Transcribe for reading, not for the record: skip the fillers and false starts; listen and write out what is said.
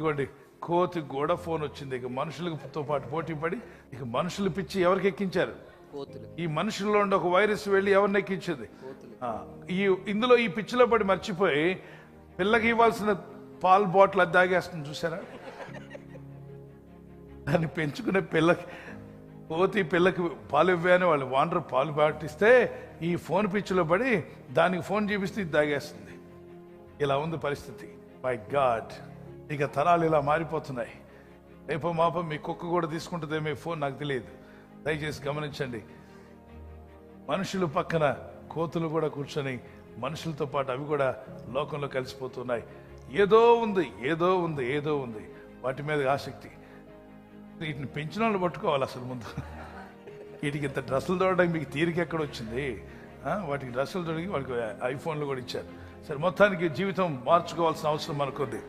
ఇదిగోండి, కోతి కూడా ఫోన్ వచ్చింది. ఇక మనుషులతో పాటు పోటీ పడి ఇక మనుషులు పిచ్చి ఎవరికి ఎక్కించారు? ఈ మనుషుల్లో ఉండి ఒక వైరస్ వెళ్ళి ఎవరిని ఎక్కించింది? ఇందులో ఈ పిచ్చిలో పడి మర్చిపోయి పిల్లకి ఇవ్వాల్సిన పాలు బాటిల్ అది తాగేస్తుంది. చూసారా? దాన్ని పెంచుకునే పిల్లకి కోతి పిల్లకి పాలు ఇవ్వని వాళ్ళు వాండర్ పాలు పాటిస్తే ఈ ఫోన్ పిచ్చిలో పడి దానికి ఫోన్ చూపిస్తే ఇది తాగేస్తుంది. ఇలా ఉంది పరిస్థితి. మై గాడ్, ఇక తరాలు ఇలా మారిపోతున్నాయి. రేపో మాపో మీ కుక్క కూడా తీసుకుంటుందే మీ ఫోన్, నాకు తెలియదు. దయచేసి గమనించండి. మనుషులు పక్కన కోతులు కూడా కూర్చొని మనుషులతో పాటు అవి కూడా లోకంలో కలిసిపోతున్నాయి. ఏదో ఉంది, ఏదో ఉంది, ఏదో ఉంది. వాటి మీద ఆసక్తి. వీటిని పెంచిన వాళ్ళు పట్టుకోవాలి అసలు ముందు. వీటికి ఇంత డ్రెస్సులు తోడడానికి మీకు తీరిక ఎక్కడ వచ్చింది? వాటికి డ్రెస్సులు తొడిగి వాళ్ళకి ఐఫోన్లు కూడా ఇచ్చారు. సరే, మొత్తానికి జీవితం మార్చుకోవాల్సిన అవసరం మనకుంది.